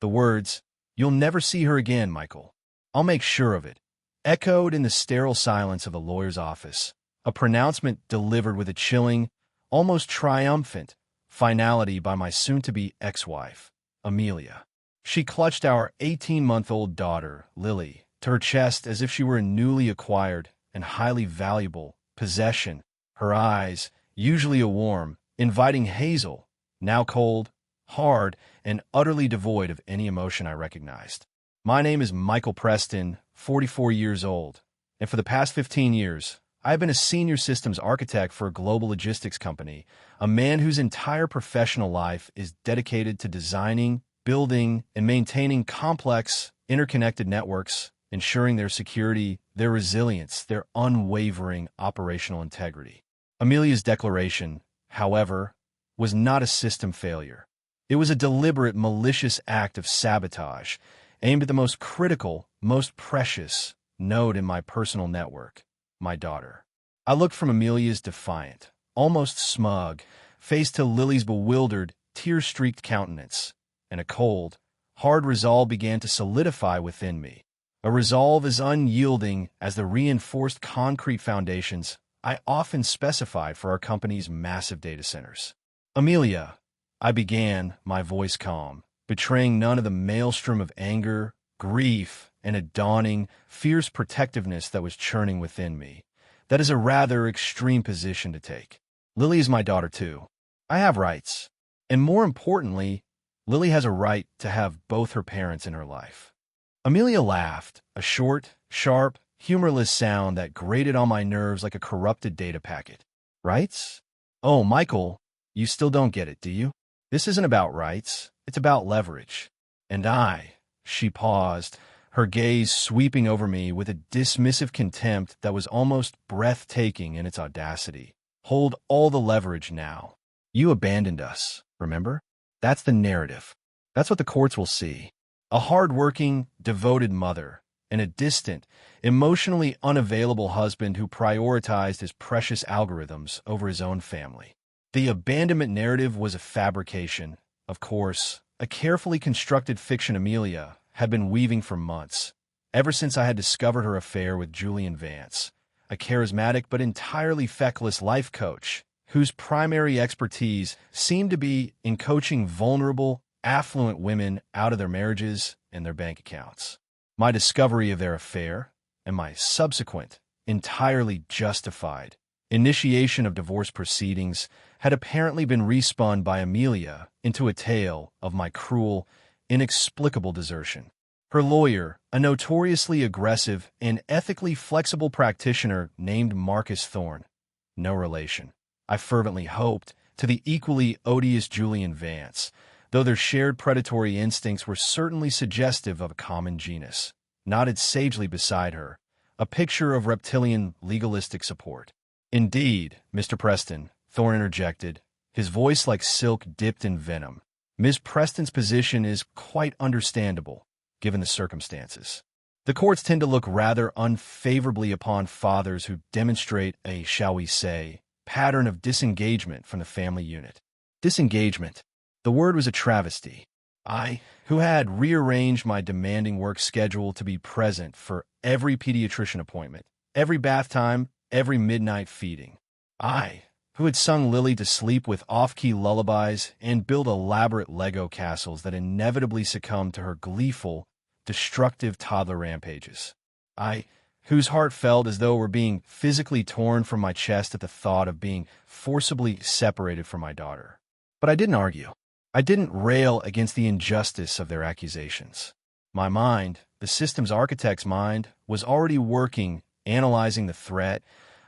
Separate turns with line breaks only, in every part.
The words, "You'll never see her again, Michael. I'll make sure of it," echoed in the sterile silence of the lawyer's office, a pronouncement delivered with a chilling, almost triumphant finality by my soon-to-be ex-wife, Amelia. She clutched our 18-month-old daughter, Lily, to her chest as if she were a newly acquired and highly valuable possession, her eyes, usually a warm, inviting hazel, now cold, hard, and utterly devoid of any emotion I recognized. My name is Michael Preston, 44 years old, and for the past 15 years, I have been a senior systems architect for a global logistics company, a man whose entire professional life is dedicated to designing, building, and maintaining complex, interconnected networks, ensuring their security, their resilience, their unwavering operational integrity. Amelia's declaration, however, was not a system failure. It was a deliberate, malicious act of sabotage aimed at the most critical, most precious node in my personal network, my daughter. I looked from Amelia's defiant, almost smug, face to Lily's bewildered, tear-streaked countenance, and a cold, hard resolve began to solidify within me, a resolve as unyielding as the reinforced concrete foundations I often specified for our company's massive data centers. "Amelia," I began, my voice calm, betraying none of the maelstrom of anger, grief, and a dawning, fierce protectiveness that was churning within me. "That is a rather extreme position to take. Lily is my daughter too. I have rights. And more importantly, Lily has a right to have both her parents in her life." Amelia laughed, a short, sharp, humorless sound that grated on my nerves like a corrupted data packet. "Rights? Oh, Michael, you still don't get it, do you? This isn't about rights. It's about leverage." And she paused, her gaze sweeping over me with a dismissive contempt that was almost breathtaking in its audacity. "Hold all the leverage now. You abandoned us, remember? That's the narrative. That's what the courts will see. A hard-working, devoted mother, and a distant, emotionally unavailable husband who prioritized his precious algorithms over his own family. The abandonment narrative was a fabrication, of course, a carefully constructed fiction Amelia had been weaving for months, ever since I had discovered her affair with Julian Vance, a charismatic but entirely feckless life coach whose primary expertise seemed to be in coaching vulnerable, affluent women out of their marriages and their bank accounts. My discovery of their affair, and my subsequent, entirely justified, initiation of divorce proceedings had apparently been respun by Amelia into a tale of my cruel, inexplicable desertion. Her lawyer, a notoriously aggressive and ethically flexible practitioner named Marcus Thorne, no relation, I fervently hoped, to the equally odious Julian Vance, though their shared predatory instincts were certainly suggestive of a common genus, nodded sagely beside her, a picture of reptilian legalistic support. "Indeed, Mr. Preston," Thorne interjected, his voice like silk dipped in venom. "Miss Preston's position is quite understandable, given the circumstances. The courts tend to look rather unfavorably upon fathers who demonstrate a, shall we say, pattern of disengagement from the family unit." Disengagement. The word was a travesty. I, who had rearranged my demanding work schedule to be present for every pediatrician appointment, every bath time, every midnight feeding. I, who had sung Lily to sleep with off-key lullabies and built elaborate Lego castles that inevitably succumbed to her gleeful, destructive toddler rampages. I, whose heart felt as though it were being physically torn from my chest at the thought of being forcibly separated from my daughter. But I didn't argue. I didn't rail against the injustice of their accusations. My mind, the systems architect's mind, was already working, analyzing the threat,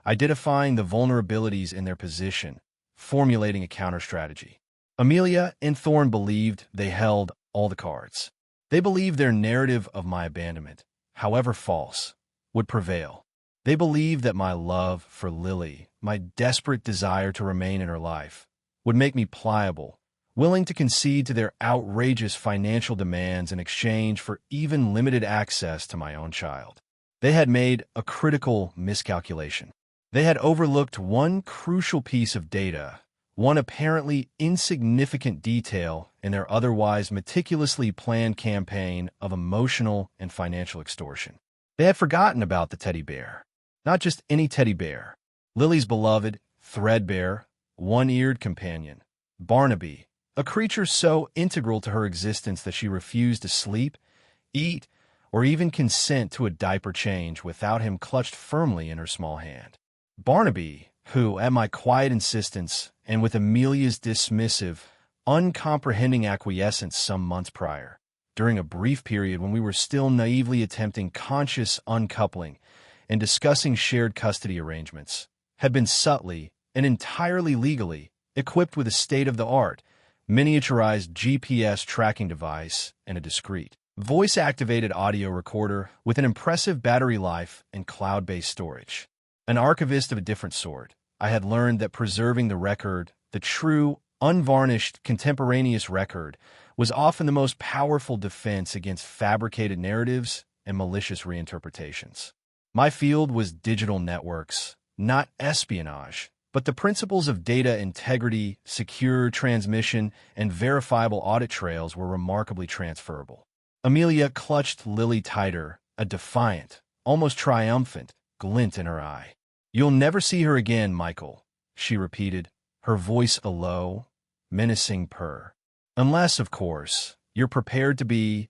identifying the vulnerabilities in their position, formulating a counter-strategy. Amelia and Thorne believed they held all the cards. They believed their narrative of my abandonment, however false, would prevail. They believed that my love for Lily, my desperate desire to remain in her life, would make me pliable, willing to concede to their outrageous financial demands in exchange for even limited access to my own child. They had made a critical miscalculation. They had overlooked one crucial piece of data, one apparently insignificant detail in their otherwise meticulously planned campaign of emotional and financial extortion. They had forgotten about the teddy bear. Not just any teddy bear. Lily's beloved, threadbare, one-eared companion, Barnaby, a creature so integral to her existence that she refused to sleep, eat, or even consent to a diaper change without him clutched firmly in her small hand. Barnaby, who, at my quiet insistence and with Amelia's dismissive, uncomprehending acquiescence some months prior, during a brief period when we were still naively attempting conscious uncoupling and discussing shared custody arrangements, had been subtly and entirely legally equipped with a state-of-the-art, miniaturized GPS tracking device and a discreet, voice-activated audio recorder with an impressive battery life and cloud-based storage. An archivist of a different sort, I had learned that preserving the record, the true, unvarnished, contemporaneous record, was often the most powerful defense against fabricated narratives and malicious reinterpretations. My field was digital networks, not espionage, but the principles of data integrity, secure transmission, and verifiable audit trails were remarkably transferable. Amelia clutched Lily tighter, a defiant, almost triumphant, glint in her eye. "You'll never see her again, Michael," she repeated, her voice a low, menacing purr. "Unless, of course, you're prepared to be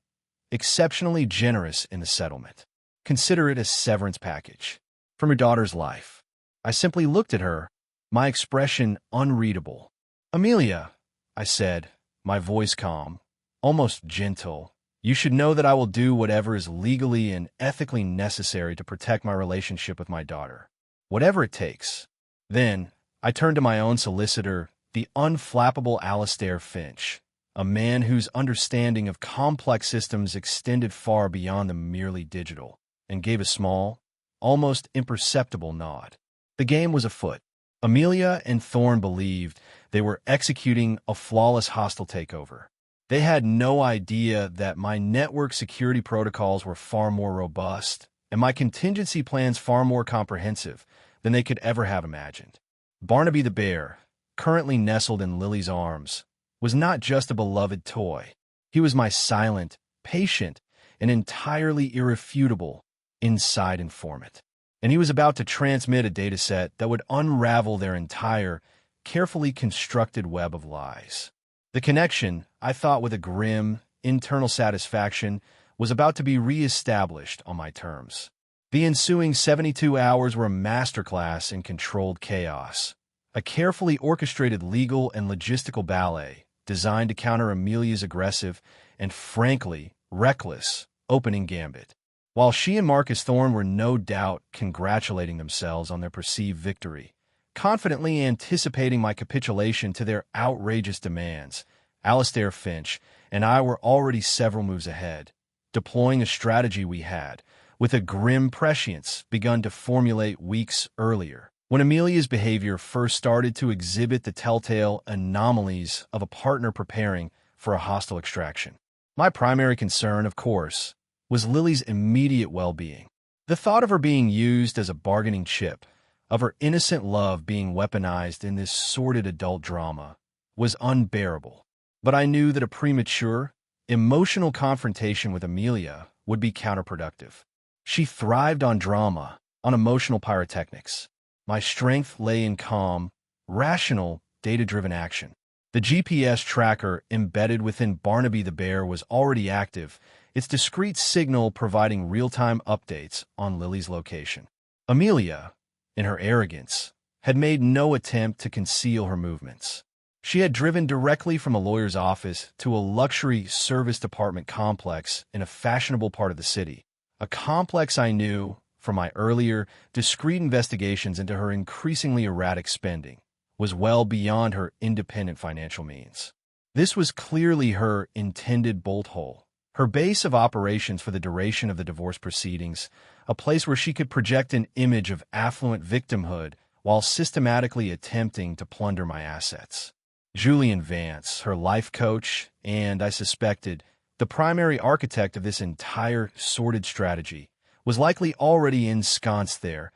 exceptionally generous in the settlement. Consider it a severance package from your daughter's life." I simply looked at her, my expression unreadable. "Amelia," I said, my voice calm, almost gentle, "you should know that I will do whatever is legally and ethically necessary to protect my relationship with my daughter. Whatever it takes." Then, I turned to my own solicitor, the unflappable Alastair Finch, a man whose understanding of complex systems extended far beyond the merely digital, and gave a small, almost imperceptible nod. The game was afoot. Amelia and Thorne believed they were executing a flawless hostile takeover. They had no idea that my network security protocols were far more robust and my contingency plans far more comprehensive than they could ever have imagined. Barnaby the bear, currently nestled in Lily's arms, was not just a beloved toy. He was my silent, patient, and entirely irrefutable inside informant. And he was about to transmit a dataset that would unravel their entire, carefully constructed web of lies. The connection, I thought with a grim, internal satisfaction, was about to be re-established on my terms. The ensuing 72 hours were a masterclass in controlled chaos, a carefully orchestrated legal and logistical ballet designed to counter Amelia's aggressive and, frankly, reckless opening gambit. While she and Marcus Thorne were no doubt congratulating themselves on their perceived victory, confidently anticipating my capitulation to their outrageous demands, Alastair Finch and I were already several moves ahead, deploying a strategy we had, with a grim prescience, begun to formulate weeks earlier, when Amelia's behavior first started to exhibit the telltale anomalies of a partner preparing for a hostile extraction. My primary concern, of course, was Lily's immediate well-being. The thought of her being used as a bargaining chip, of her innocent love being weaponized in this sordid adult drama, was unbearable. But I knew that a premature, emotional confrontation with Amelia would be counterproductive. She thrived on drama, on emotional pyrotechnics. My strength lay in calm, rational, data-driven action. The GPS tracker embedded within Barnaby the bear was already active, its discrete signal providing real-time updates on Lily's location. Amelia, in her arrogance, had made no attempt to conceal her movements. She had driven directly from a lawyer's office to a luxury service department complex in a fashionable part of the city, a complex I knew, from my earlier, discreet investigations into her increasingly erratic spending, was well beyond her independent financial means. This was clearly her intended bolt hole, her base of operations for the duration of the divorce proceedings, a place where she could project an image of affluent victimhood while systematically attempting to plunder my assets. Julian Vance, her life coach, and, I suspected, the primary architect of this entire sordid strategy, was likely already ensconced there,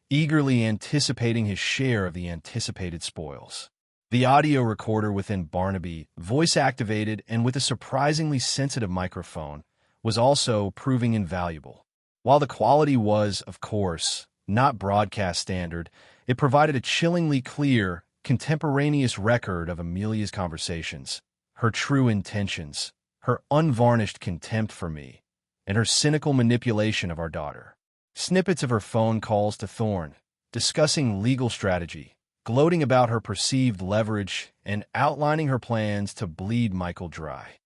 eagerly anticipating his share of the anticipated spoils. The audio recorder within Barnaby, voice-activated and with a surprisingly sensitive microphone, was also proving invaluable. While the quality was, of course, not broadcast standard, it provided a chillingly clear, contemporaneous record of Amelia's conversations, her true intentions, her unvarnished contempt for me, and her cynical manipulation of our daughter. Snippets of her phone calls to Thorne, discussing legal strategy, gloating about her perceived leverage, and outlining her plans to bleed Michael dry.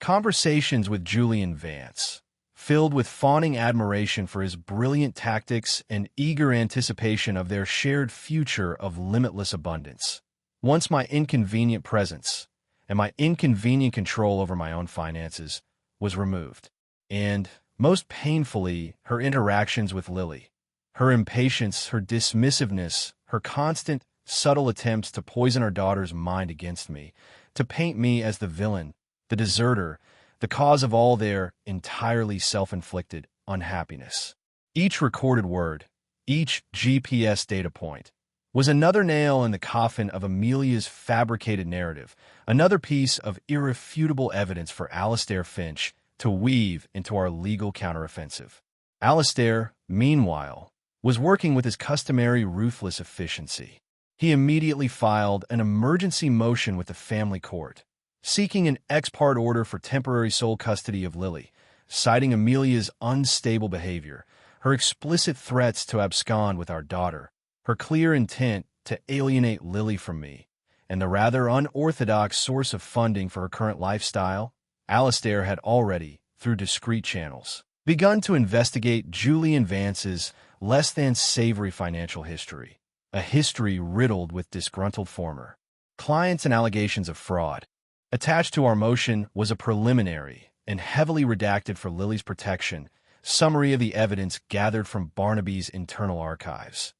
Conversations with Julian Vance, filled with fawning admiration for his brilliant tactics and eager anticipation of their shared future of limitless abundance. Once my inconvenient presence and my inconvenient control over my own finances was removed. And, most painfully, her interactions with Lily. Her impatience, her dismissiveness, her constant, subtle attempts to poison our daughter's mind against me, to paint me as the villain, the deserter, the cause of all their entirely self-inflicted unhappiness. Each recorded word, each GPS data point, was another nail in the coffin of Amelia's fabricated narrative, another piece of irrefutable evidence for Alastair Finch to weave into our legal counteroffensive. Alastair, meanwhile, was working with his customary ruthless efficiency. He immediately filed an emergency motion with the family court, seeking an ex parte order for temporary sole custody of Lily, citing Amelia's unstable behavior, her explicit threats to abscond with our daughter, her clear intent to alienate Lily from me, and the rather unorthodox source of funding for her current lifestyle. Alastair had already, through discreet channels, begun to investigate Julian Vance's less than savory financial history, a history riddled with disgruntled former clients and allegations of fraud. Attached to our motion was a preliminary and heavily redacted for Lily's protection summary of the evidence gathered from Barnaby's internal archives,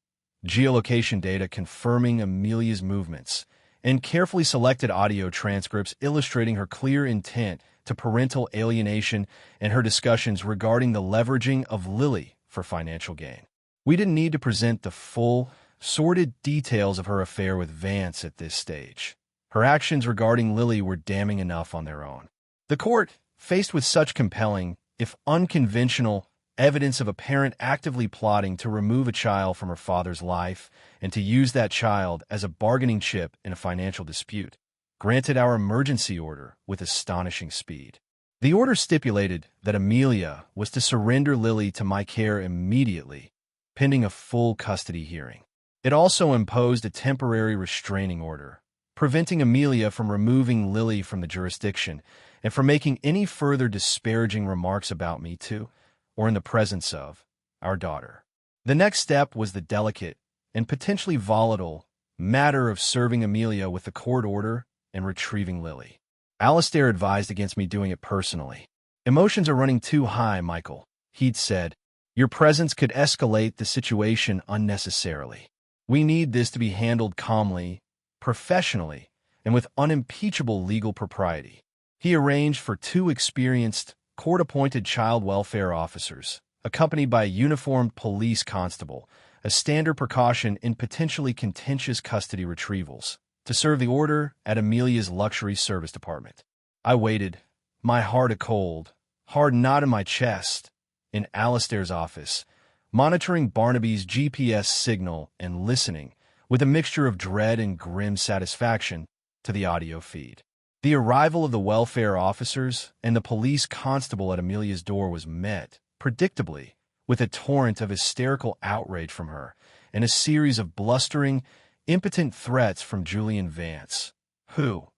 geolocation data confirming Amelia's movements, and carefully selected audio transcripts illustrating her clear intent to parental alienation and her discussions regarding the leveraging of Lily for financial gain. We didn't need to present the full, sordid details of her affair with Vance at this stage. Her actions regarding Lily were damning enough on their own. The court, faced with such compelling, if unconventional, evidence of a parent actively plotting to remove a child from her father's life and to use that child as a bargaining chip in a financial dispute, granted our emergency order with astonishing speed. The order stipulated that Amelia was to surrender Lily to my care immediately, pending a full custody hearing. It also imposed a temporary restraining order, preventing Amelia from removing Lily from the jurisdiction and from making any further disparaging remarks about me to, or in the presence of, our daughter. The next step was the delicate and potentially volatile matter of serving Amelia with the court order and retrieving Lily. Alastair advised against me doing it personally. "Emotions are running too high, Michael," he'd said. "Your presence could escalate the situation unnecessarily. We need this to be handled calmly, professionally, and with unimpeachable legal propriety." He arranged for 2 experienced, court-appointed child welfare officers, accompanied by a uniformed police constable, a standard precaution in potentially contentious custody retrievals, to serve the order at Amelia's luxury service department. I waited, my heart a cold, hard knot in my chest, in Alastair's office, monitoring Barnaby's GPS signal and listening, with a mixture of dread and grim satisfaction, to the audio feed. The arrival of the welfare officers and the police constable at Amelia's door was met, predictably, with a torrent of hysterical outrage from her and a series of blustering, impotent threats from Julian Vance, who,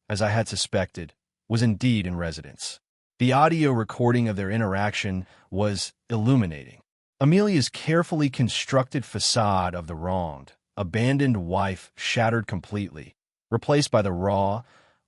as I had suspected, was indeed in residence. The audio recording of their interaction was illuminating. Amelia's carefully constructed facade of the wronged, abandoned wife shattered completely, replaced by the raw,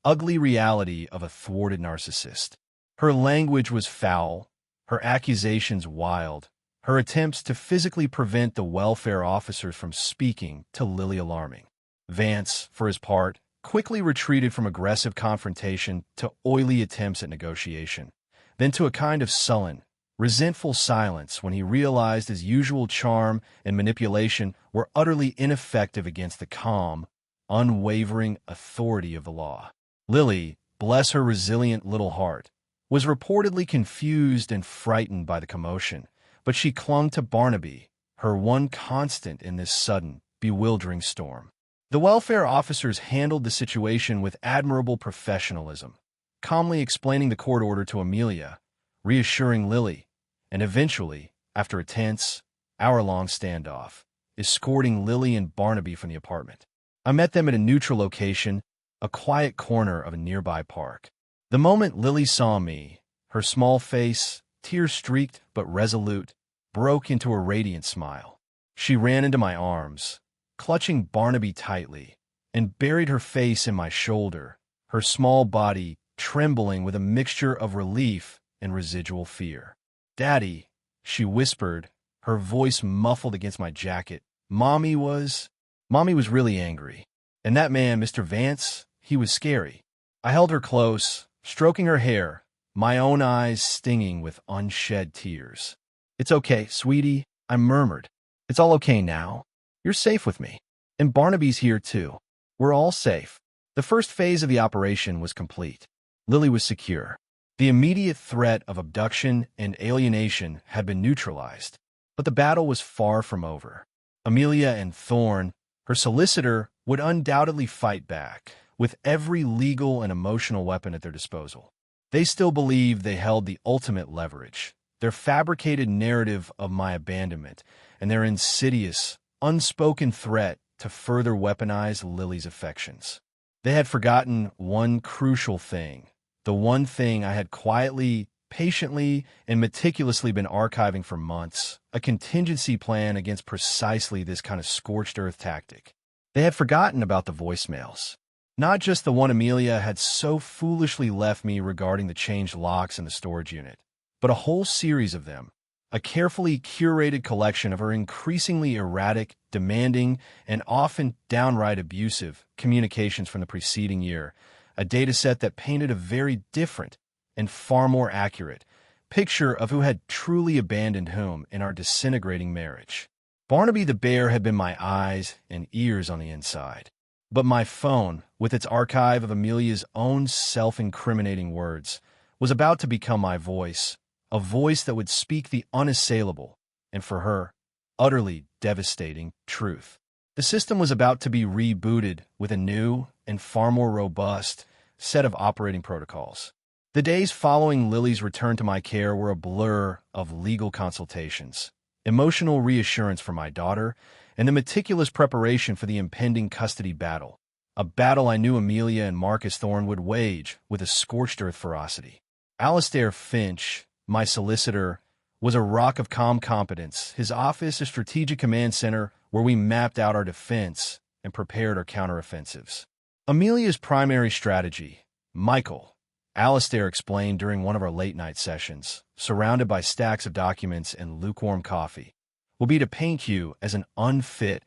ugly reality of a thwarted narcissist. Her language was foul, her accusations wild, her attempts to physically prevent the welfare officers from speaking to Lily alarming. Vance, for his part, quickly retreated from aggressive confrontation to oily attempts at negotiation, then to a kind of sullen, resentful silence when he realized his usual charm and manipulation were utterly ineffective against the calm, unwavering authority of the law. Lily, bless her resilient little heart, was reportedly confused and frightened by the commotion, but she clung to Barnaby, her one constant in this sudden, bewildering storm. The welfare officers handled the situation with admirable professionalism, calmly explaining the court order to Amelia, reassuring Lily, and eventually, after a tense, hour-long standoff, escorting Lily and Barnaby from the apartment. I met them at a neutral location, a quiet corner of a nearby park. The moment Lily saw me, her small face, tear-streaked but resolute, broke into a radiant smile. She ran into my arms, clutching Barnaby tightly, and buried her face in my shoulder, her small body trembling with a mixture of relief and residual fear. "Daddy," she whispered, her voice muffled against my jacket. Mommy was really angry. And that man, Mr. Vance, he was scary. I held her close, stroking her hair, my own eyes stinging with unshed tears. "It's okay, sweetie," I murmured. "It's all okay now. You're safe with me. And Barnaby's here, too. We're all safe." The first phase of the operation was complete. Lily was secure. The immediate threat of abduction and alienation had been neutralized, but the battle was far from over. Amelia and Thorne, her solicitor, would undoubtedly fight back, with every legal and emotional weapon at their disposal. They still believed they held the ultimate leverage, their fabricated narrative of my abandonment, and their insidious, unspoken threat to further weaponize Lily's affections. They had forgotten one crucial thing, the one thing I had quietly, patiently, and meticulously been archiving for months, a contingency plan against precisely this kind of scorched earth tactic. They had forgotten about the voicemails. Not just the one Amelia had so foolishly left me regarding the changed locks in the storage unit, but a whole series of them, a carefully curated collection of her increasingly erratic, demanding, and often downright abusive communications from the preceding year, a dataset that painted a very different and far more accurate picture of who had truly abandoned whom in our disintegrating marriage. Barnaby the bear had been my eyes and ears on the inside. But my phone, with its archive of Amelia's own self-incriminating words, was about to become my voice, a voice that would speak the unassailable, and for her, utterly devastating truth. The system was about to be rebooted with a new and far more robust set of operating protocols. The days following Lily's return to my care were a blur of legal consultations, emotional reassurance for my daughter, and the meticulous preparation for the impending custody battle, a battle I knew Amelia and Marcus Thorne would wage with a scorched earth ferocity. Alastair Finch, my solicitor, was a rock of calm competence, his office a strategic command center where we mapped out our defense and prepared our counteroffensives. Amelia's primary strategy, Michael, Alastair explained during one of our late-night sessions, surrounded by stacks of documents and lukewarm coffee, will be to paint you as an unfit,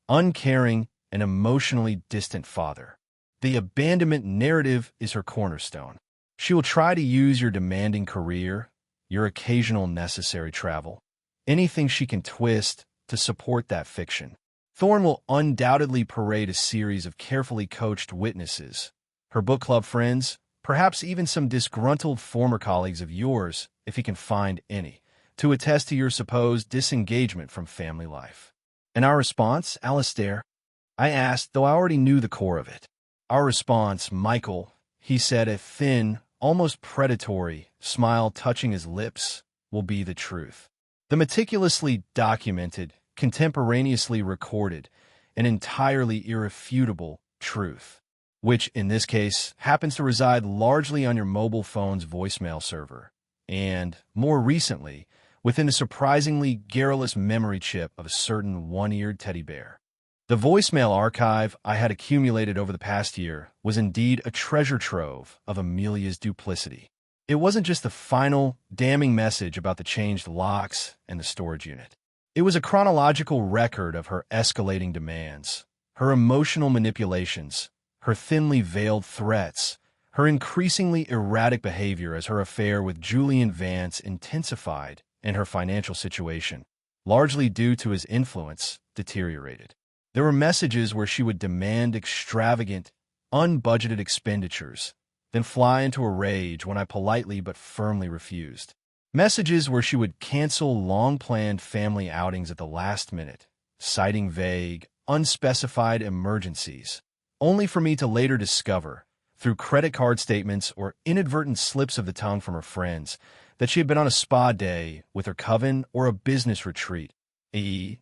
uncaring, and emotionally distant father. The abandonment narrative is her cornerstone. She will try to use your demanding career, your occasional necessary travel, anything she can twist to support that fiction. Thorne will undoubtedly parade a series of carefully coached witnesses, her book club friends, perhaps even some disgruntled former colleagues of yours, if he can find any, to attest to your supposed disengagement from family life. And our response, Alastair? I asked, though I already knew the core of it. Our response, Michael, he said, a thin, almost predatory smile touching his lips, will be the truth. The meticulously documented, contemporaneously recorded, and entirely irrefutable truth, which, in this case, happens to reside largely on your mobile phone's voicemail server, and, more recently, within the surprisingly garrulous memory chip of a certain one-eared teddy bear. The voicemail archive I had accumulated over the past year was indeed a treasure trove of Amelia's duplicity. It wasn't just the final, damning message about the changed locks and the storage unit. It was a chronological record of her escalating demands, her emotional manipulations, her thinly veiled threats, her increasingly erratic behavior as her affair with Julian Vance intensified and her financial situation, largely due to his influence, deteriorated. There were messages where she would demand extravagant, unbudgeted expenditures, then fly into a rage when I politely but firmly refused. Messages where she would cancel long-planned family outings at the last minute, citing vague, unspecified emergencies, only for me to later discover, through credit card statements or inadvertent slips of the tongue from her friends, that she had been on a spa day with her coven or a business retreat, a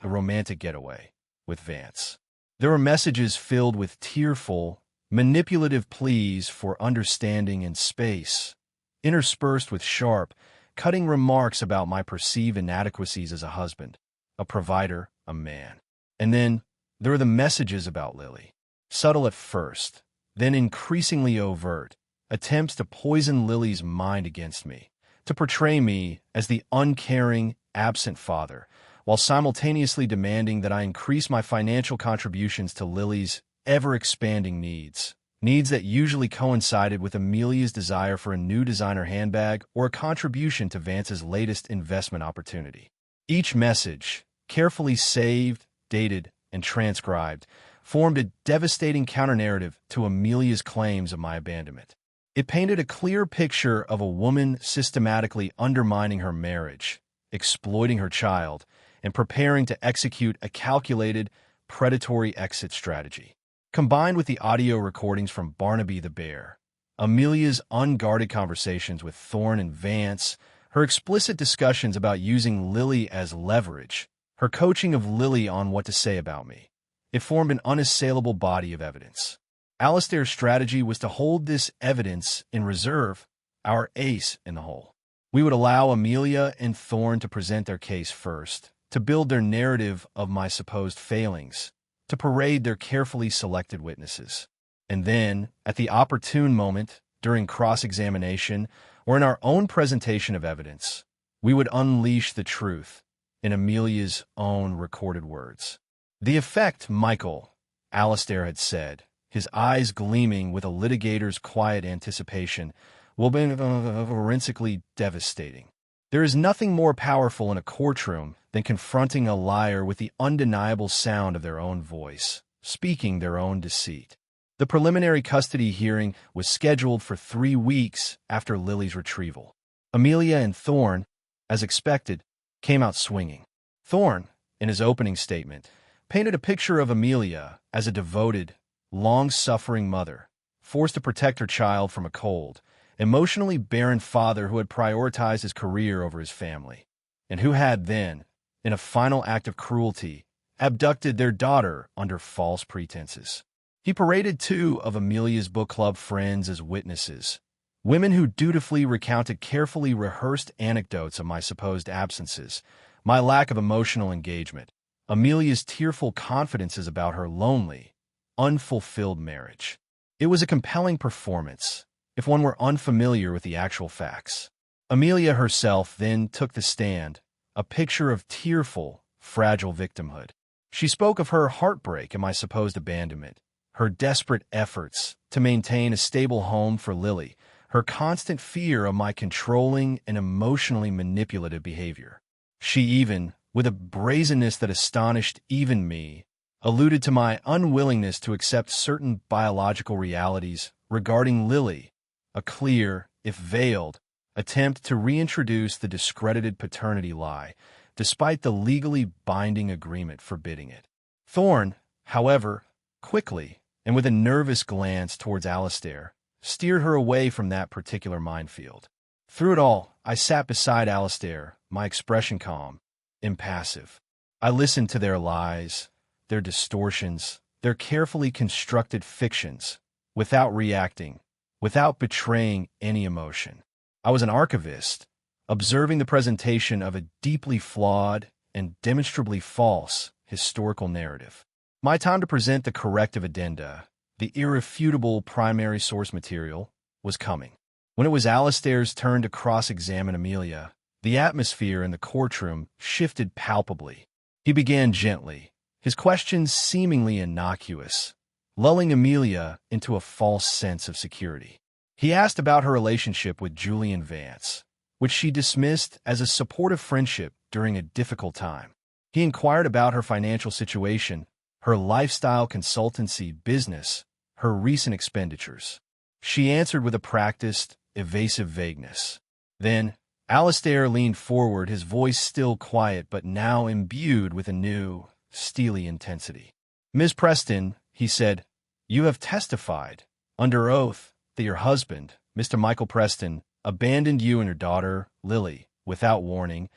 romantic getaway, with Vance. There were messages filled with tearful, manipulative pleas for understanding and space, interspersed with sharp, cutting remarks about my perceived inadequacies as a husband, a provider, a man. And then there were the messages about Lily, subtle at first, then increasingly overt, attempts to poison Lily's mind against me, to portray me as the uncaring, absent father, while simultaneously demanding that I increase my financial contributions to Lily's ever-expanding needs that usually coincided with Amelia's desire for a new designer handbag or a contribution to Vance's latest investment opportunity. Each message, carefully saved, dated, and transcribed, formed a devastating counter-narrative to Amelia's claims of my abandonment. It painted a clear picture of a woman systematically undermining her marriage, exploiting her child, and preparing to execute a calculated, predatory exit strategy. Combined with the audio recordings from Barnaby the Bear, Amelia's unguarded conversations with Thorne and Vance, her explicit discussions about using Lily as leverage, her coaching of Lily on what to say about me, it formed an unassailable body of evidence. Alistair's strategy was to hold this evidence in reserve, our ace in the hole. We would allow Amelia and Thorne to present their case first, to build their narrative of my supposed failings, to parade their carefully selected witnesses. And then, at the opportune moment, during cross-examination, or in our own presentation of evidence, we would unleash the truth in Amelia's own recorded words. The effect, Michael, Alistair had said, his eyes gleaming with a litigator's quiet anticipation, will be forensically devastating. There is nothing more powerful in a courtroom than confronting a liar with the undeniable sound of their own voice, speaking their own deceit. The preliminary custody hearing was scheduled for 3 weeks after Lily's retrieval. Amelia and Thorne, as expected, came out swinging. Thorne, in his opening statement, painted a picture of Amelia as a devoted, long-suffering mother, forced to protect her child from a cold, emotionally barren father who had prioritized his career over his family, and who had then, in a final act of cruelty, abducted their daughter under false pretenses. He paraded 2 of Amelia's book club friends as witnesses, women who dutifully recounted carefully rehearsed anecdotes of my supposed absences, my lack of emotional engagement, Amelia's tearful confidences about her lonely, unfulfilled marriage. It was a compelling performance, if one were unfamiliar with the actual facts. Amelia herself then took the stand, a picture of tearful, fragile victimhood. She spoke of her heartbreak and my supposed abandonment, her desperate efforts to maintain a stable home for Lily, her constant fear of my controlling and emotionally manipulative behavior. She even, with a brazenness that astonished even me, alluded to my unwillingness to accept certain biological realities regarding Lily, a clear, if veiled, attempt to reintroduce the discredited paternity lie, despite the legally binding agreement forbidding it. Thorne, however, quickly, and with a nervous glance towards Alistair, steered her away from that particular minefield. Through it all, I sat beside Alistair, my expression calm, impassive. I listened to their lies, their distortions, their carefully constructed fictions, without reacting, without betraying any emotion. I was an archivist, observing the presentation of a deeply flawed and demonstrably false historical narrative. My time to present the corrective addenda, the irrefutable primary source material, was coming. When it was Alistair's turn to cross-examine Amelia, the atmosphere in the courtroom shifted palpably. He began gently, his questions seemingly innocuous, lulling Amelia into a false sense of security. He asked about her relationship with Julian Vance, which she dismissed as a supportive friendship during a difficult time. He inquired about her financial situation, her lifestyle consultancy business, her recent expenditures. She answered with a practiced, evasive vagueness. Then, Alistair leaned forward, his voice still quiet but now imbued with a new, steely intensity. "Ms. Preston," he said, "you have testified, under oath, that your husband, Mr. Michael Preston, abandoned you and your daughter, Lily, without warning,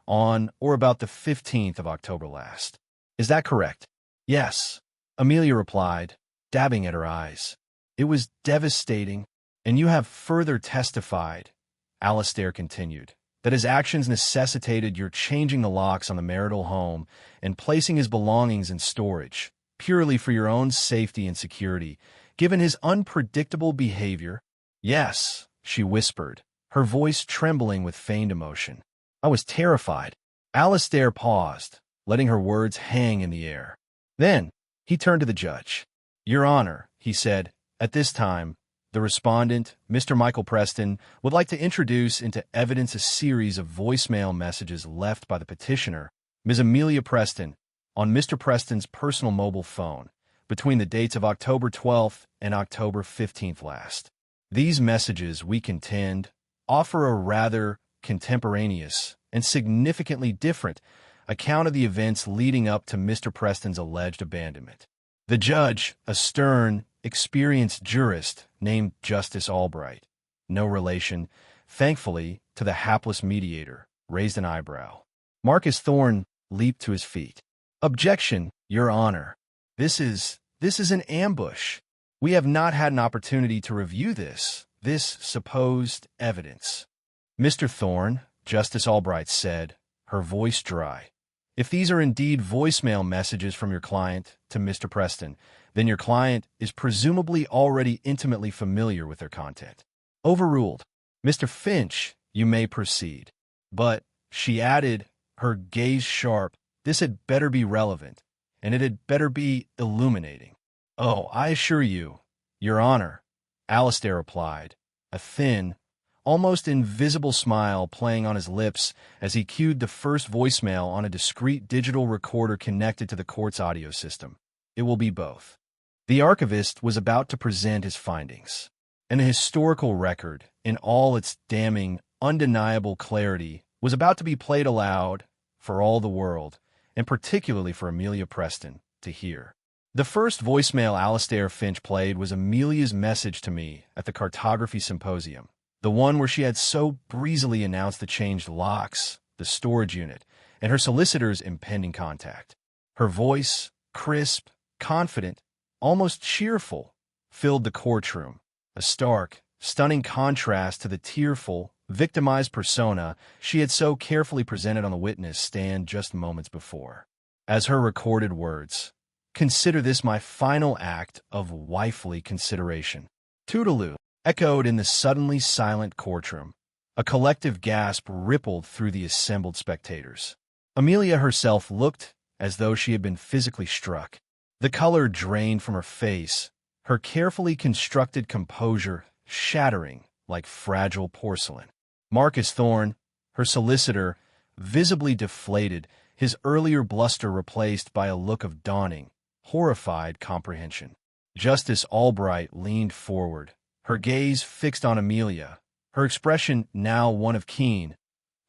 on or about the 15th of October last. Is that correct?" "Yes," Amelia replied, dabbing at her eyes. "It was devastating, and you have further testified," Alistair continued, "that his actions necessitated your changing the locks on the marital home and placing his belongings in storage, purely for your own safety and security, given his unpredictable behavior." "Yes," she whispered, her voice trembling with feigned emotion. "I was terrified." Alistair paused, letting her words hang in the air. Then, he turned to the judge. "Your Honor," he said, "at this time, the respondent, Mr. Michael Preston, would like to introduce into evidence a series of voicemail messages left by the petitioner, Ms. Amelia Preston, on Mr. Preston's personal mobile phone between the dates of October 12th and October 15th last. These messages, we contend, offer a rather contemporaneous and significantly different account of the events leading up to Mr. Preston's alleged abandonment." The judge, a stern, experienced jurist named Justice Albright, no relation, thankfully, to the hapless mediator, raised an eyebrow. Marcus Thorne leaped to his feet. "Objection, Your Honor. This is an ambush. We have not had an opportunity to review this supposed evidence." "Mr. Thorne," Justice Albright said, her voice dry, "if these are indeed voicemail messages from your client to Mr. Preston, then your client is presumably already intimately familiar with their content." "Overruled. Mr. Finch, you may proceed." "But," she added, her gaze sharp, "this had better be relevant, and it had better be illuminating." "Oh, I assure you, Your Honor," Alistair replied, a thin, almost invisible smile playing on his lips as he cued the first voicemail on a discrete digital recorder connected to the court's audio system. "It will be both." The archivist was about to present his findings. An historical record, in all its damning, undeniable clarity, was about to be played aloud for all the world, and particularly for Amelia Preston, to hear. The first voicemail Alistair Finch played was Amelia's message to me at the cartography symposium, the one where she had so breezily announced the changed locks, the storage unit, and her solicitor's impending contact. Her voice, crisp, confident, almost cheerful, filled the courtroom, a stark, stunning contrast to the tearful, victimized persona she had so carefully presented on the witness stand just moments before. As her recorded words, "Consider this my final act of wifely consideration," Toodaloo echoed in the suddenly silent courtroom. A collective gasp rippled through the assembled spectators. Amelia herself looked as though she had been physically struck. The color drained from her face, her carefully constructed composure shattering like fragile porcelain. Marcus Thorne, her solicitor, visibly deflated, his earlier bluster replaced by a look of dawning, horrified comprehension. Justice Albright leaned forward, her gaze fixed on Amelia, her expression now one of keen,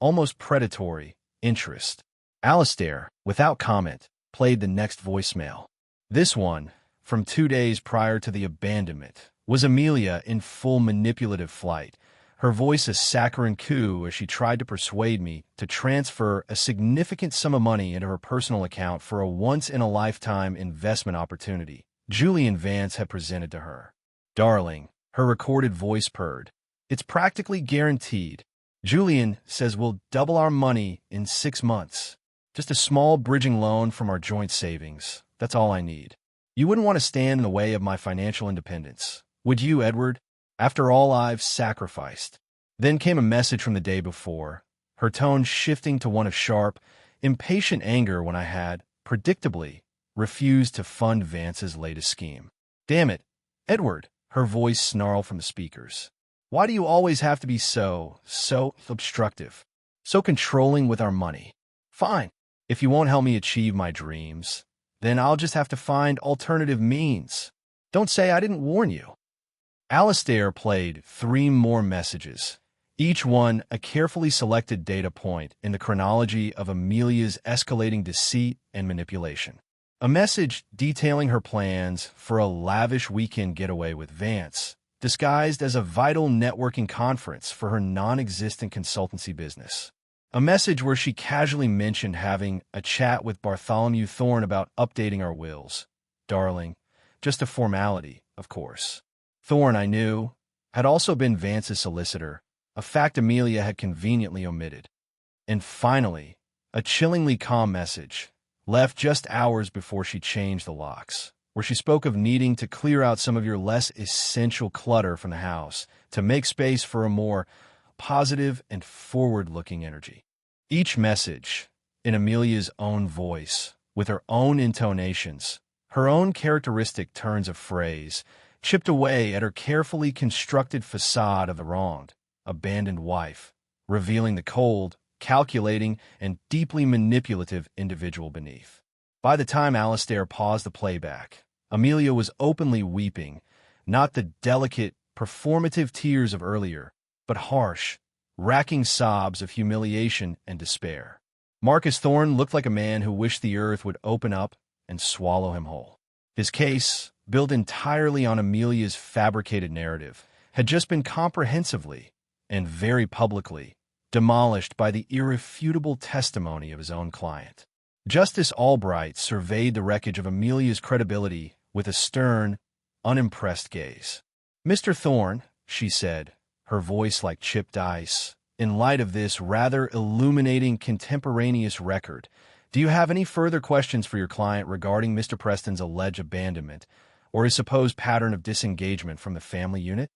almost predatory, interest. Alistair, without comment, played the next voicemail. This one, from 2 days prior to the abandonment, was Amelia in full manipulative flight, her voice a saccharine coo as she tried to persuade me to transfer a significant sum of money into her personal account for a once-in-a-lifetime investment opportunity Julian Vance had presented to her. "Darling," her recorded voice purred, "it's practically guaranteed. Julian says we'll double our money in 6 months. Just a small bridging loan from our joint savings. That's all I need. You wouldn't want to stand in the way of my financial independence, would you, Edward? After all I've sacrificed." Then came a message from the day before, her tone shifting to one of sharp, impatient anger when I had, predictably, refused to fund Vance's latest scheme. "Damn it, Edward," her voice snarled from the speakers. "Why do you always have to be so obstructive, so controlling with our money? Fine, if you won't help me achieve my dreams, then I'll just have to find alternative means. Don't say I didn't warn you. Alastair played 3 more messages, each one a carefully selected data point in the chronology of Amelia's escalating deceit and manipulation. A message detailing her plans for a lavish weekend getaway with Vance, disguised as a vital networking conference for her non-existent consultancy business. A message where she casually mentioned having a chat with Bartholomew Thorne about updating our wills. Darling, just a formality, of course. Thorne, I knew, had also been Vance's solicitor, a fact Amelia had conveniently omitted. And finally, a chillingly calm message, left just hours before she changed the locks, where she spoke of needing to clear out some of your less essential clutter from the house to make space for a more positive and forward-looking energy. Each message, in Amelia's own voice, with her own intonations, her own characteristic turns of phrase, chipped away at her carefully constructed facade of the wronged, abandoned wife, revealing the cold, calculating, and deeply manipulative individual beneath. By the time Alastair paused the playback, Amelia was openly weeping, not the delicate, performative tears of earlier, but harsh, racking sobs of humiliation and despair. Marcus Thorne looked like a man who wished the earth would open up and swallow him whole. His case, built entirely on Amelia's fabricated narrative, had just been comprehensively, and very publicly, demolished by the irrefutable testimony of his own client. Justice Albright surveyed the wreckage of Amelia's credibility with a stern, unimpressed gaze. "Mr. Thorne," she said, her voice like chipped ice, "in light of this rather illuminating contemporaneous record, do you have any further questions for your client regarding Mr. Preston's alleged abandonment or his supposed pattern of disengagement from the family unit?"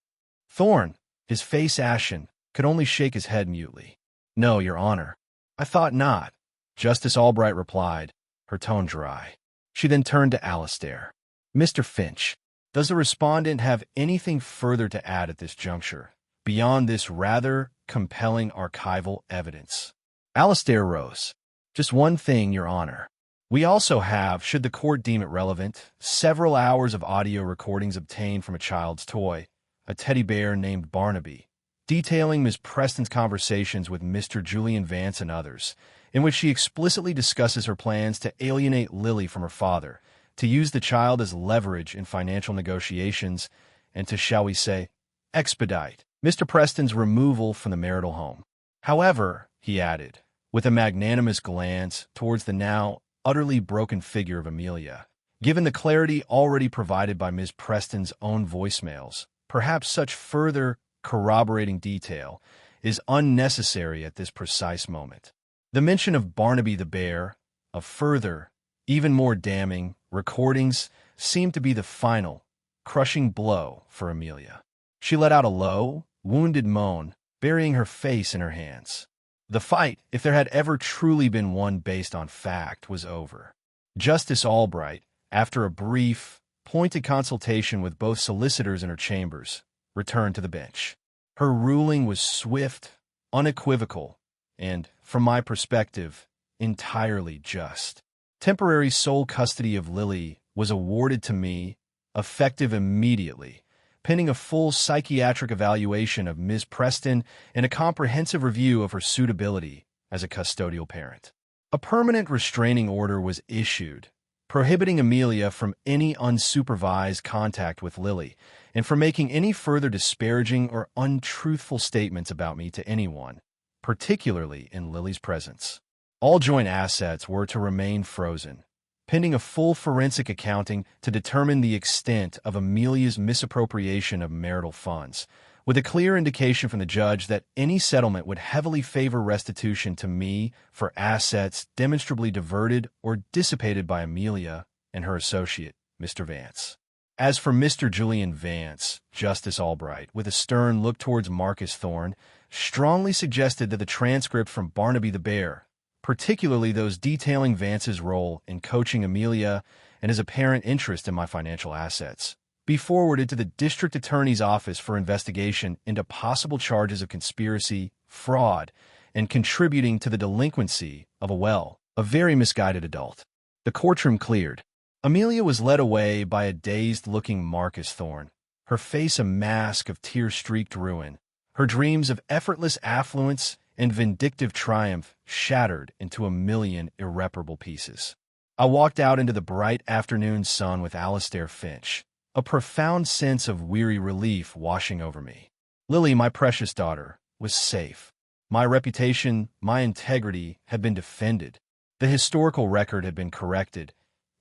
Thorne, his face ashen, could only shake his head mutely. "No, Your Honor. I thought not," Justice Albright replied, her tone dry. She then turned to Alastair. "Mr. Finch, does the respondent have anything further to add at this juncture, beyond this rather compelling archival evidence?" Alastair rose. "Just one thing, Your Honor. We also have, should the court deem it relevant, several hours of audio recordings obtained from a child's toy, a teddy bear named Barnaby, detailing Ms. Preston's conversations with Mr. Julian Vance and others, in which she explicitly discusses her plans to alienate Lily from her father, to use the child as leverage in financial negotiations, and to, shall we say, expedite Mr. Preston's removal from the marital home. However," he added, with a magnanimous glance towards the now utterly broken figure of Amelia, "given the clarity already provided by Ms. Preston's own voicemails, perhaps such further corroborating detail is unnecessary at this precise moment." The mention of Barnaby the bear, of further, even more damning, recordings seemed to be the final, crushing blow for Amelia. She let out a low, wounded moan, burying her face in her hands. The fight, if there had ever truly been one based on fact, was over. Justice Albright, after a brief, pointed consultation with both solicitors in her chambers, returned to the bench. Her ruling was swift, unequivocal, and, from my perspective, entirely just. Temporary sole custody of Lily was awarded to me, effective immediately, pending a full psychiatric evaluation of Ms. Preston and a comprehensive review of her suitability as a custodial parent. A permanent restraining order was issued, prohibiting Amelia from any unsupervised contact with Lily and from making any further disparaging or untruthful statements about me to anyone, particularly in Lily's presence. All joint assets were to remain frozen, pending a full forensic accounting to determine the extent of Amelia's misappropriation of marital funds, with a clear indication from the judge that any settlement would heavily favor restitution to me for assets demonstrably diverted or dissipated by Amelia and her associate, Mr. Vance. As for Mr. Julian Vance, Justice Albright, with a stern look towards Marcus Thorne, strongly suggested that the transcript from Barnaby the Bear, particularly those detailing Vance's role in coaching Amelia and his apparent interest in my financial assets, be forwarded to the district attorney's office for investigation into possible charges of conspiracy, fraud, and contributing to the delinquency of a very misguided adult. The courtroom cleared. Amelia was led away by a dazed-looking Marcus Thorne, her face a mask of tear-streaked ruin, her dreams of effortless affluence and vindictive triumph shattered into a million irreparable pieces. I walked out into the bright afternoon sun with Alastair Finch, a profound sense of weary relief washing over me. Lily, my precious daughter, was safe. My reputation, my integrity had been defended. The historical record had been corrected,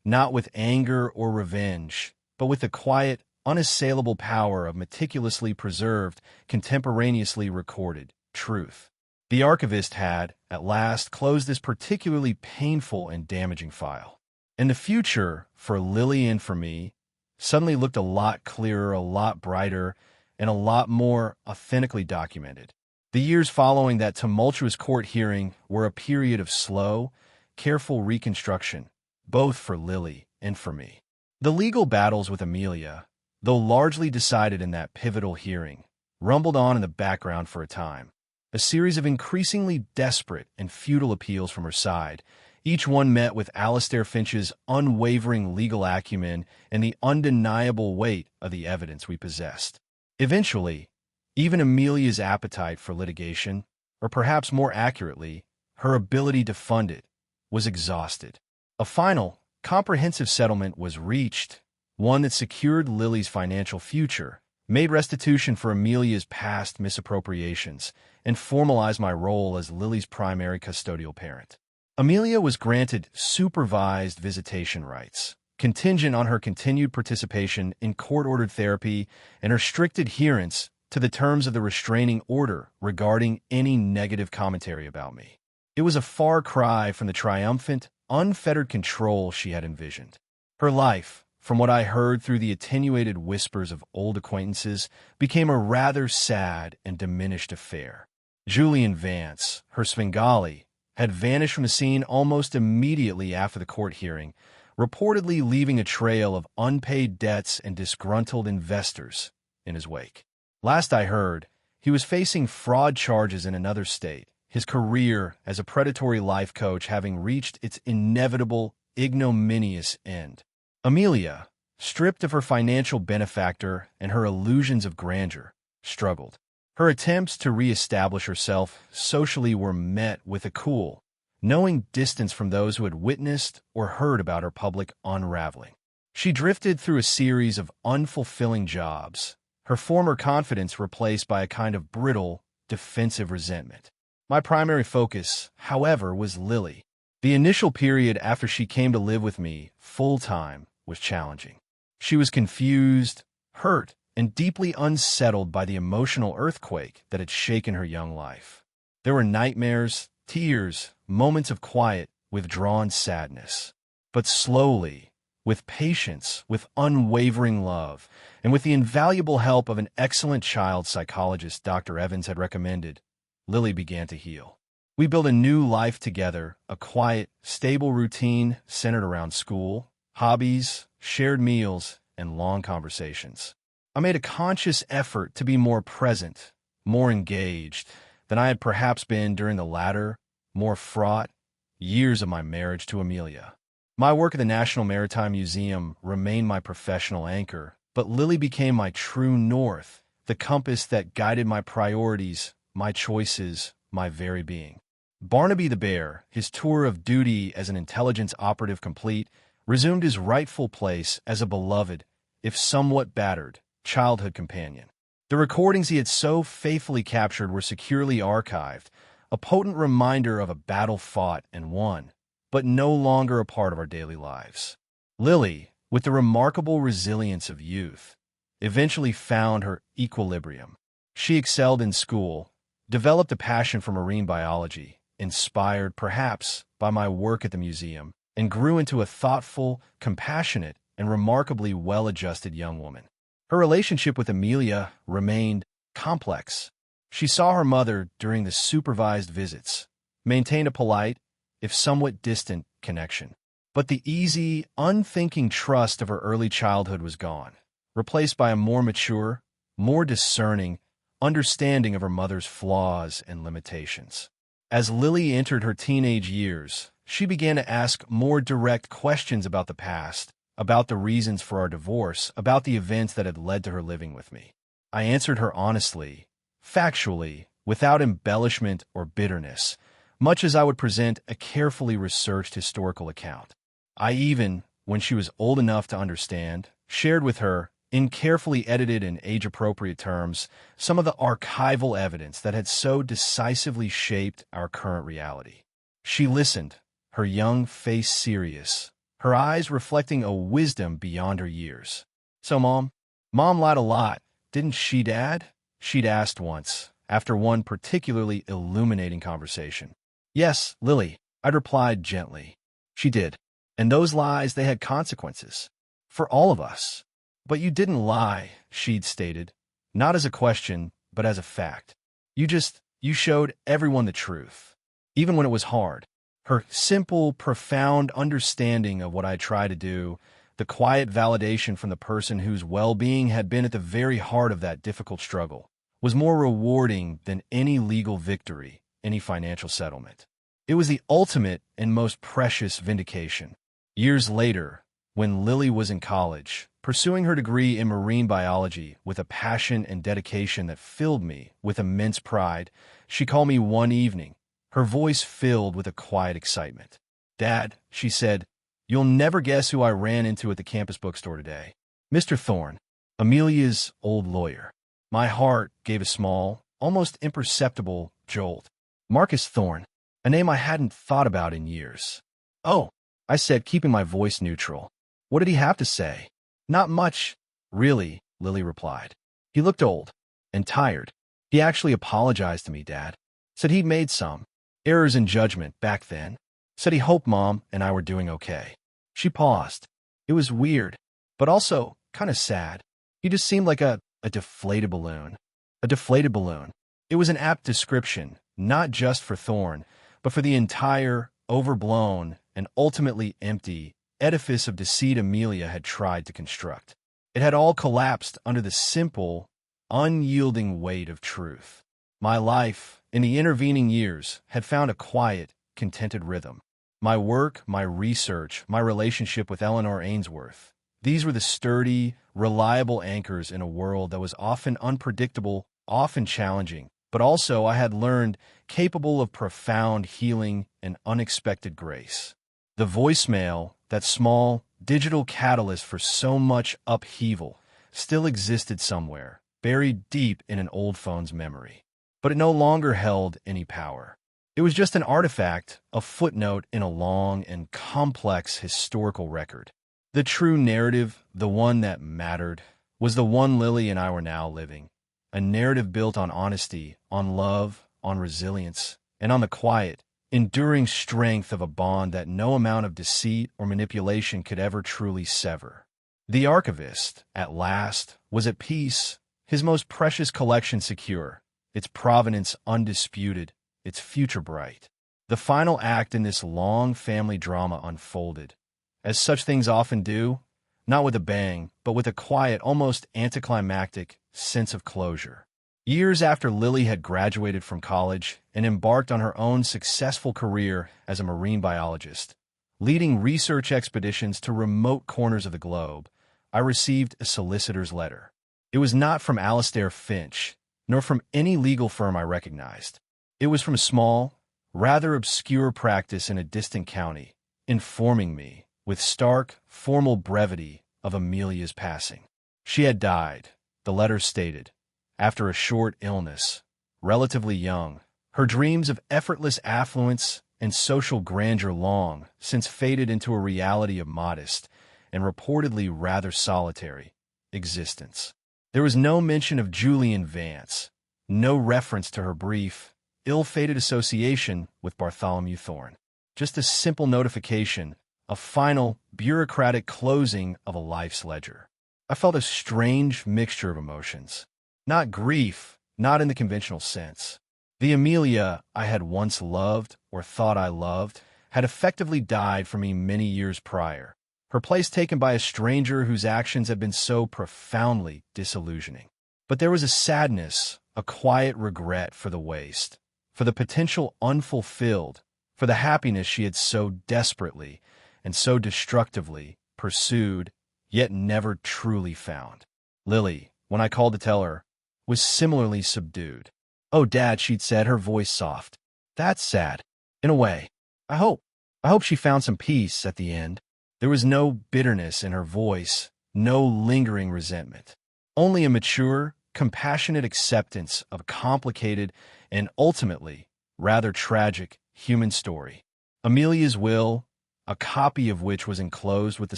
not with anger or revenge, but with the quiet, unassailable power of meticulously preserved, contemporaneously recorded truth. The archivist had, at last, closed this particularly painful and damaging file. And the future, for Lily and for me, suddenly looked a lot clearer, a lot brighter, and a lot more authentically documented. The years following that tumultuous court hearing were a period of slow, careful reconstruction, both for Lily and for me. The legal battles with Amelia, though largely decided in that pivotal hearing, rumbled on in the background for a time. A series of increasingly desperate and futile appeals from her side, each one met with Alastair Finch's unwavering legal acumen and the undeniable weight of the evidence we possessed. Eventually, even Amelia's appetite for litigation, or perhaps more accurately, her ability to fund it, was exhausted. A final, comprehensive settlement was reached, one that secured Lily's financial future, made restitution for Amelia's past misappropriations, and formalized my role as Lily's primary custodial parent. Amelia was granted supervised visitation rights, contingent on her continued participation in court-ordered therapy and her strict adherence to the terms of the restraining order regarding any negative commentary about me. It was a far cry from the triumphant, unfettered control she had envisioned. Her life, from what I heard through the attenuated whispers of old acquaintances, became a rather sad and diminished affair. Julian Vance, her Svengali, had vanished from the scene almost immediately after the court hearing, reportedly leaving a trail of unpaid debts and disgruntled investors in his wake. Last I heard, he was facing fraud charges in another state, his career as a predatory life coach having reached its inevitable, ignominious end. Amelia, stripped of her financial benefactor and her illusions of grandeur, struggled. Her attempts to re-establish herself socially were met with a cool, knowing distance from those who had witnessed or heard about her public unraveling. She drifted through a series of unfulfilling jobs, her former confidence replaced by a kind of brittle, defensive resentment. My primary focus, however, was Lily. The initial period after she came to live with me full-time was challenging. She was confused, hurt, and deeply unsettled by the emotional earthquake that had shaken her young life. There were nightmares, tears, moments of quiet, withdrawn sadness. But slowly, with patience, with unwavering love, and with the invaluable help of an excellent child psychologist Dr. Evans had recommended, Lily began to heal. We built a new life together, a quiet, stable routine centered around school, hobbies, shared meals, and long conversations. I made a conscious effort to be more present, more engaged than I had perhaps been during the latter, more fraught years of my marriage to Amelia. My work at the National Maritime Museum remained my professional anchor, but Lily became my true north, the compass that guided my priorities, my choices, my very being. Barnaby the Bear, his tour of duty as an intelligence operative complete, resumed his rightful place as a beloved, if somewhat battered, childhood companion. The recordings he had so faithfully captured were securely archived, a potent reminder of a battle fought and won, but no longer a part of our daily lives. Lily, with the remarkable resilience of youth, eventually found her equilibrium. She excelled in school, developed a passion for marine biology, inspired perhaps by my work at the museum, and grew into a thoughtful, compassionate, and remarkably well-adjusted young woman. Her relationship with Amelia remained complex. She saw her mother during the supervised visits, maintained a polite, if somewhat distant, connection. But the easy, unthinking trust of her early childhood was gone, replaced by a more mature, more discerning understanding of her mother's flaws and limitations. As Lily entered her teenage years, she began to ask more direct questions about the past, about the reasons for our divorce, about the events that had led to her living with me. I answered her honestly, factually, without embellishment or bitterness, much as I would present a carefully researched historical account. I even, when she was old enough to understand, shared with her, in carefully edited and age-appropriate terms, some of the archival evidence that had so decisively shaped our current reality. She listened, her young face serious, her eyes reflecting a wisdom beyond her years. "So, Mom lied a lot, didn't she, Dad?" she'd asked once, after one particularly illuminating conversation. "Yes, Lily," I'd replied gently. "She did. And those lies, they had consequences. For all of us. But you didn't lie," she'd stated, not as a question, but as a fact. You showed everyone the truth, even when it was hard." Her simple, profound understanding of what I tried to do, the quiet validation from the person whose well-being had been at the very heart of that difficult struggle, was more rewarding than any legal victory, any financial settlement. It was the ultimate and most precious vindication. Years later, when Lily was in college, pursuing her degree in marine biology with a passion and dedication that filled me with immense pride, she called me one evening, her voice filled with a quiet excitement. "Dad," she said, "you'll never guess who I ran into at the campus bookstore today. Mr. Thorne, Amelia's old lawyer." My heart gave a small, almost imperceptible jolt. Marcus Thorne, a name I hadn't thought about in years. "Oh," I said, keeping my voice neutral. "What did he have to say?" "Not much, really," Lily replied. "He looked old and tired. He actually apologized to me, Dad. Said he'd made some errors in judgment back then. Said he hoped Mom and I were doing okay." She paused. It was weird, but also kind of sad. He just seemed like a deflated balloon. A deflated balloon. It was an apt description, not just for Thorne, but for the entire, overblown, and ultimately empty edifice of deceit Amelia had tried to construct. It had all collapsed under the simple, unyielding weight of truth. My life, in the intervening years, had found a quiet, contented rhythm. My work, my research, my relationship with Eleanor Ainsworth, these were the sturdy, reliable anchors in a world that was often unpredictable, often challenging, but also, I had learned, capable of profound healing and unexpected grace. The voicemail, that small, digital catalyst for so much upheaval, still existed somewhere, buried deep in an old phone's memory. But it no longer held any power. It was just an artifact, a footnote in a long and complex historical record. The true narrative, the one that mattered, was the one Lily and I were now living. A narrative built on honesty, on love, on resilience, and on the quiet, enduring strength of a bond that no amount of deceit or manipulation could ever truly sever. The archivist, at last, was at peace, his most precious collection secure, its provenance undisputed, its future bright. The final act in this long family drama unfolded, as such things often do, not with a bang, but with a quiet, almost anticlimactic sense of closure. Years after Lily had graduated from college and embarked on her own successful career as a marine biologist, leading research expeditions to remote corners of the globe, I received a solicitor's letter. It was not from Alastair Finch, nor from any legal firm I recognized. It was from a small, rather obscure practice in a distant county, informing me, with stark, formal brevity, of Amelia's passing. She had died, the letter stated, after a short illness, relatively young. Her dreams of effortless affluence and social grandeur long since faded into a reality of modest, and reportedly rather solitary, existence. There was no mention of Julian Vance, no reference to her brief, ill-fated association with Bartholomew Thorne. Just a simple notification, a final, bureaucratic closing of a life's ledger. I felt a strange mixture of emotions. Not grief, not in the conventional sense. The Amelia I had once loved, or thought I loved, had effectively died for me many years prior, her place taken by a stranger whose actions had been so profoundly disillusioning. But there was a sadness, a quiet regret for the waste, for the potential unfulfilled, for the happiness she had so desperately and so destructively pursued, yet never truly found. Lily, when I called to tell her, was similarly subdued. "Oh, Dad," she'd said, her voice soft. "That's sad. In a way. I hope. I hope she found some peace at the end." There was no bitterness in her voice, no lingering resentment. Only a mature, compassionate acceptance of a complicated and ultimately rather tragic human story. Amelia's will, a copy of which was enclosed with the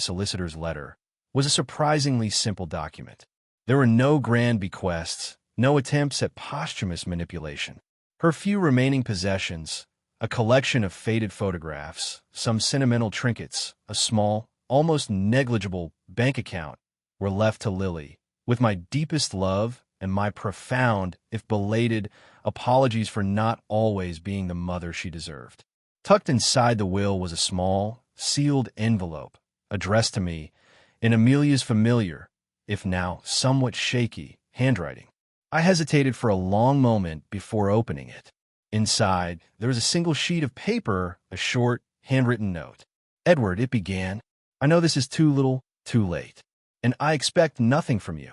solicitor's letter, was a surprisingly simple document. There were no grand bequests, no attempts at posthumous manipulation. Her few remaining possessions, a collection of faded photographs, some sentimental trinkets, a small, almost negligible bank account, were left to Lily, with my deepest love and my profound, if belated, apologies for not always being the mother she deserved. Tucked inside the will was a small, sealed envelope, addressed to me in Amelia's familiar, if now somewhat shaky, handwriting. I hesitated for a long moment before opening it. Inside, there was a single sheet of paper, a short, handwritten note. "Edward," it began, "I know this is too little, too late, and I expect nothing from you.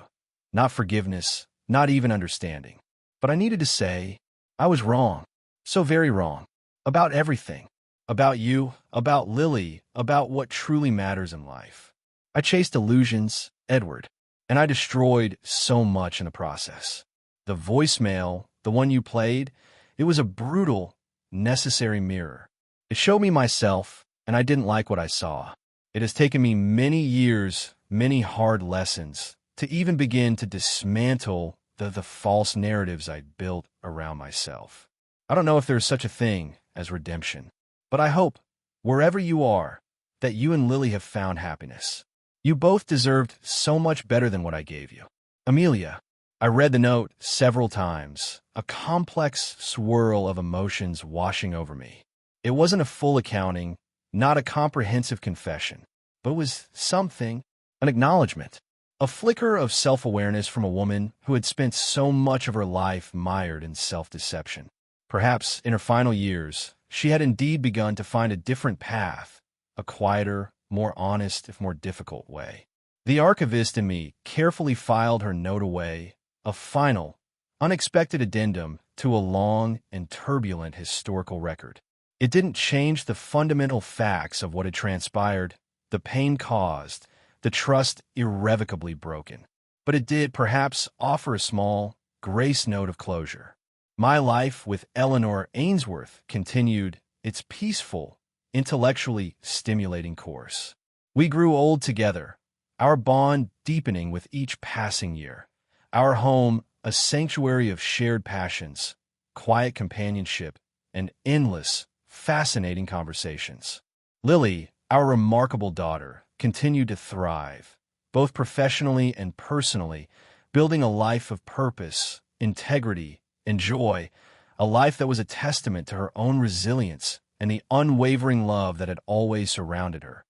Not forgiveness, not even understanding. But I needed to say, I was wrong, so very wrong, about everything, about you, about Lily, about what truly matters in life. I chased illusions, Edward, and I destroyed so much in the process. The voicemail, the one you played, it was a brutal, necessary mirror. It showed me myself, and I didn't like what I saw. It has taken me many years, many hard lessons, to even begin to dismantle the false narratives I'd built around myself. I don't know if there's such a thing as redemption, but I hope, wherever you are, that you and Lily have found happiness. You both deserved so much better than what I gave you. Amelia." I read the note several times, a complex swirl of emotions washing over me. It wasn't a full accounting, not a comprehensive confession, but it was something, an acknowledgement, a flicker of self-awareness from a woman who had spent so much of her life mired in self-deception. Perhaps in her final years, she had indeed begun to find a different path, a quieter, more honest, if more difficult way. The archivist in me carefully filed her note away, a final, unexpected addendum to a long and turbulent historical record. It didn't change the fundamental facts of what had transpired, the pain caused, the trust irrevocably broken. But it did perhaps offer a small, grace note of closure. My life with Eleanor Ainsworth continued its peaceful, intellectually stimulating course. We grew old together, our bond deepening with each passing year. Our home, a sanctuary of shared passions, quiet companionship, and endless, fascinating conversations. Lily, our remarkable daughter, continued to thrive, both professionally and personally, building a life of purpose, integrity, and joy, a life that was a testament to her own resilience and the unwavering love that had always surrounded her,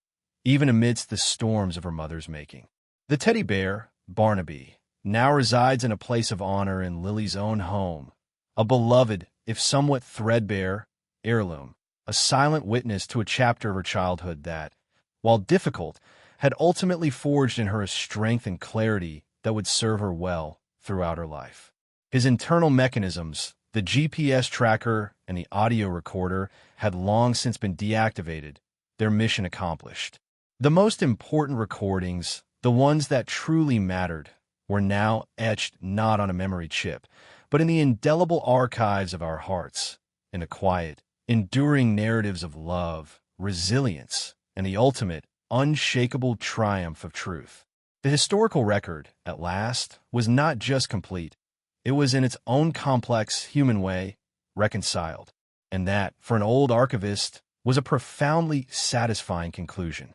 even amidst the storms of her mother's making. The teddy bear, Barnaby, now resides in a place of honor in Lily's own home, a beloved, if somewhat threadbare, heirloom, a silent witness to a chapter of her childhood that, while difficult, had ultimately forged in her a strength and clarity that would serve her well throughout her life. His internal mechanisms, the GPS tracker and the audio recorder, had long since been deactivated, their mission accomplished. The most important recordings, the ones that truly mattered, were now etched not on a memory chip, but in the indelible archives of our hearts, in the quiet, enduring narratives of love, resilience, and the ultimate, unshakable triumph of truth. The historical record, at last, was not just complete. It was in its own complex, human way, reconciled. And that, for an old archivist, was a profoundly satisfying conclusion.